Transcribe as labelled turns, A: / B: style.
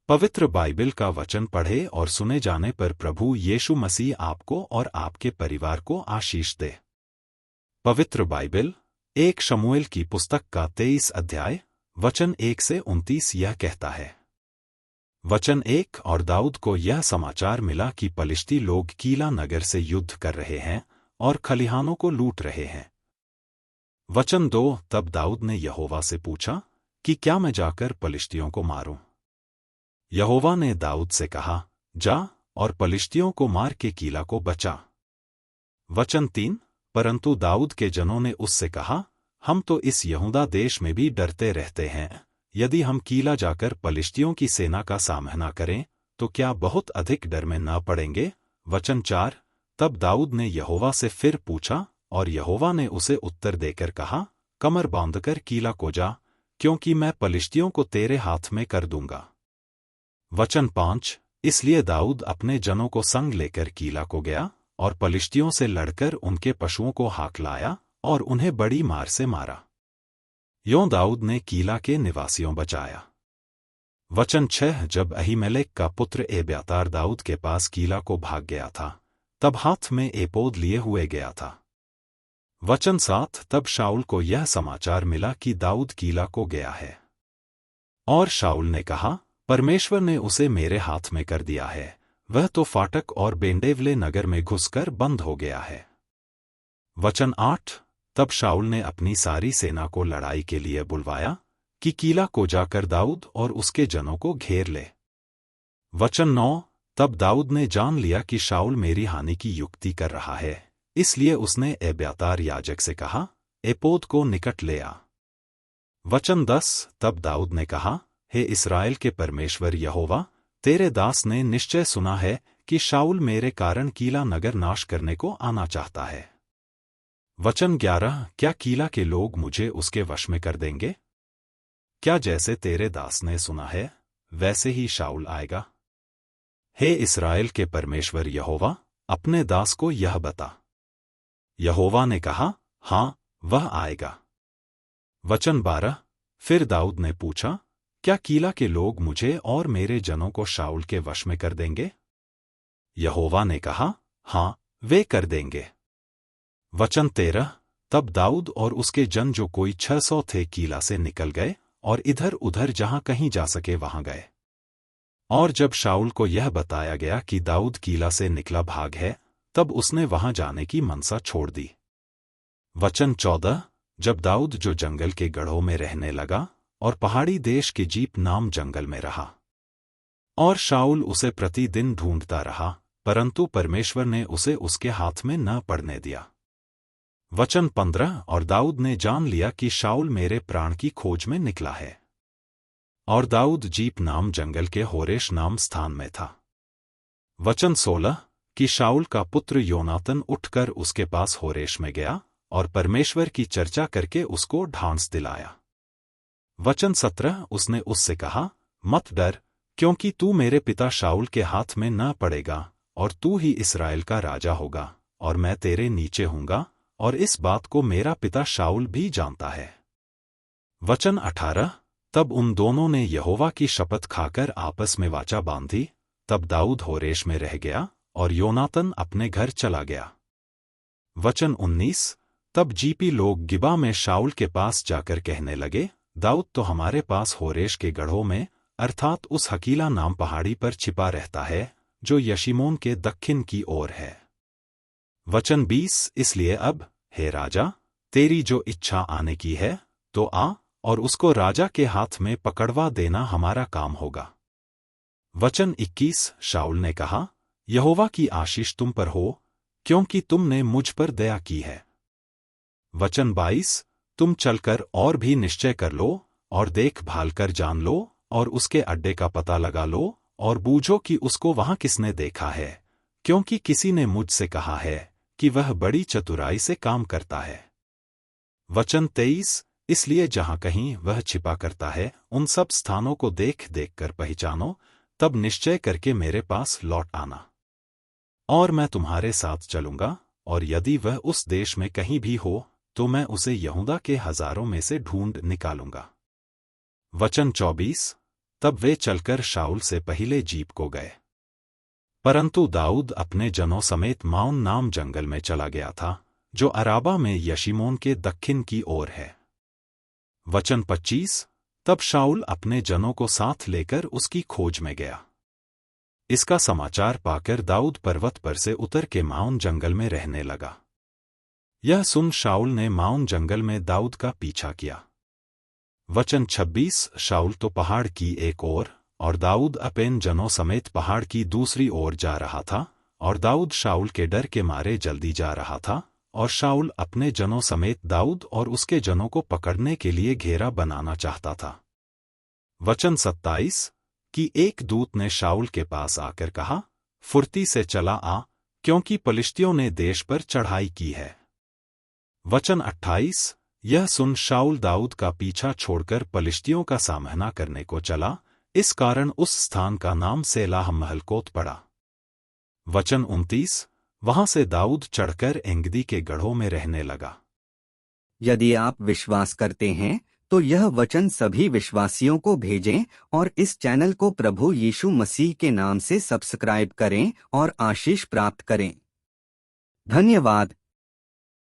A: पवित्र बाइबल का वचन पढ़े और सुने जाने पर प्रभु यीशु मसीह आपको और आपके परिवार को आशीष दे। पवित्र बाइबल 1 शमूएल की पुस्तक का 23 अध्याय वचन 1 से 29 यह कहता है। वचन 1 और दाऊद को यह समाचार मिला कि पलिश्ती लोग कीला नगर से युद्ध कर रहे हैं और खलिहानों को लूट रहे हैं। वचन 2 तब दाऊद ने यहोवा से पूछा कि क्या मैं जाकर पलिश्तियों को मारूं? यहोवा ने दाऊद से कहा, जा और पलिश्तियों को मार के कीला को बचा। वचन 3 परंतु दाऊद के जनों ने उससे कहा, हम तो इस यहूदा देश में भी डरते रहते हैं, यदि हम कीला जाकर पलिश्तियों की सेना का सामना करें तो क्या बहुत अधिक डर में न पड़ेंगे? वचन 4 तब दाऊद ने यहोवा से फिर पूछा और यहोवा ने उसे उत्तर देकर कहा, कमर बांधकर कीला को जा, क्योंकि मैं पलिश्तियों को तेरे हाथ में कर दूंगा। वचन 5 इसलिए दाऊद अपने जनों को संग लेकर कीला को गया और पलिश्तियों से लड़कर उनके पशुओं को हाक लाया और उन्हें बड़ी मार से मारा। यों दाऊद ने कीला के निवासियों बचाया। वचन 6 जब अहीमेलेक का पुत्र एब्यातार दाऊद के पास कीला को भाग गया था, तब हाथ में एपोद लिए हुए गया था। वचन 7 तब शाऊल को यह समाचार मिला कि दाऊद कीला को गया है। और शाऊल ने कहा, परमेश्वर ने उसे मेरे हाथ में कर दिया है, वह तो फाटक और बेंडेवले नगर में घुसकर बंद हो गया है। वचन 8 तब शाऊल ने अपनी सारी सेना को लड़ाई के लिए बुलवाया कि कीला को जाकर दाऊद और उसके जनों को घेर ले। वचन 9 तब दाऊद ने जान लिया कि शाऊल मेरी हानि की युक्ति कर रहा है, इसलिए उसने एब्यातार याजक से कहा, एपोद को निकट ले आ। वचन 10 तब दाऊद ने कहा, हे इस्राएल के परमेश्वर यहोवा, तेरे दास ने निश्चय सुना है कि शाऊल मेरे कारण कीला नगर नाश करने को आना चाहता है। वचन 11 क्या कीला के लोग मुझे उसके वश में कर देंगे? क्या जैसे तेरे दास ने सुना है वैसे ही शाऊल आएगा? हे इस्राएल के परमेश्वर यहोवा, अपने दास को यह बता। यहोवा ने कहा, हाँ, वह आएगा। वचन 12 फिर दाऊद ने पूछा, क्या कीला के लोग मुझे और मेरे जनों को शाऊल के वश में कर देंगे? यहोवा ने कहा, हाँ, वे कर देंगे। वचन 13 तब दाऊद और उसके जन जो कोई 600 थे कीला से निकल गए और इधर उधर जहां कहीं जा सके वहां गए। और जब शाऊल को यह बताया गया कि दाऊद कीला से निकला भाग है, तब उसने वहां जाने की मनसा छोड़ दी। वचन 14 जब दाऊद जो जंगल के गढ़ों में रहने लगा और पहाड़ी देश के जीप नाम जंगल में रहा, और शाऊल उसे प्रतिदिन ढूंढता रहा, परंतु परमेश्वर ने उसे उसके हाथ में न पड़ने दिया। वचन 15 और दाऊद ने जान लिया कि शाऊल मेरे प्राण की खोज में निकला है। और दाऊद जीप नाम जंगल के होरेश नाम स्थान में था। वचन 16 कि शाऊल का पुत्र योनातन उठकर उसके पास होरेश में गया और परमेश्वर की चर्चा करके उसको ढांस दिलाया। वचन 17 उसने उससे कहा, मत डर, क्योंकि तू मेरे पिता शाऊल के हाथ में न पड़ेगा और तू ही इस्राएल का राजा होगा और मैं तेरे नीचे हूँगा, और इस बात को मेरा पिता शाऊल भी जानता है। वचन 18 तब उन दोनों ने यहोवा की शपथ खाकर आपस में वाचा बांधी। तब दाऊद होरेश में रह गया और योनातन अपने घर चला गया। वचन 19 तब जीपी लोग गिबा में शाऊल के पास जाकर कहने लगे, दाऊद तो हमारे पास होरेश के गढ़ों में अर्थात उस हकीला नाम पहाड़ी पर छिपा रहता है जो यशीमोन के दक्षिण की ओर है। वचन 20 इसलिए अब, हे राजा, तेरी जो इच्छा आने की है तो आ और उसको राजा के हाथ में पकड़वा देना हमारा काम होगा। वचन 21 शाऊल ने कहा, यहोवा की आशीष तुम पर हो, क्योंकि तुमने मुझ पर दया की है। वचन 22 तुम चलकर और भी निश्चय कर लो और देखभाल कर जान लो और उसके अड्डे का पता लगा लो और बूझो कि उसको वहां किसने देखा है, क्योंकि किसी ने मुझसे कहा है कि वह बड़ी चतुराई से काम करता है। वचन 23 इसलिए जहां कहीं वह छिपा करता है उन सब स्थानों को देख देख कर पहचानो, तब निश्चय करके मेरे पास लौट आना, और मैं तुम्हारे साथ चलूंगा, और यदि वह उस देश में कहीं भी हो तो मैं उसे यहूदा के हजारों में से ढूंढ निकालूंगा। वचन 24 तब वे चलकर शाऊल से पहले जीप को गए। परंतु दाऊद अपने जनों समेत माउन नाम जंगल में चला गया था, जो अराबा में यशीमोन के दक्षिण की ओर है। वचन 25। तब शाऊल अपने जनों को साथ लेकर उसकी खोज में गया। इसका समाचार पाकर दाऊद पर्वत पर से उतर के माउन जंगल में रहने लगा। यह सुन शाऊल ने माउन जंगल में दाऊद का पीछा किया। वचन 26। शाऊल तो पहाड़ की एक ओर और दाऊद अपने जनों समेत पहाड़ की दूसरी ओर जा रहा था, और दाऊद शाऊल के डर के मारे जल्दी जा रहा था, और शाऊल अपने जनों समेत दाऊद और उसके जनों को पकड़ने के लिए घेरा बनाना चाहता था। वचन 27। कि एक दूत ने शाऊल के पास आकर कहा, फुर्ती से चला आ, क्योंकि पलिश्तियों ने देश पर चढ़ाई की है। वचन 28। यह सुन शाऊल दाऊद का पीछा छोड़कर पलिश्तियों का सामना करने को चला, इस कारण उस स्थान का नाम सेलाह महलकोत पड़ा। वचन 29। वहां से दाऊद चढ़कर एंगदी के गढ़ों में रहने लगा।
B: यदि आप विश्वास करते हैं तो यह वचन सभी विश्वासियों को भेजें और इस चैनल को प्रभु यीशु मसीह के नाम से सब्सक्राइब करें और आशीष प्राप्त करें। धन्यवाद।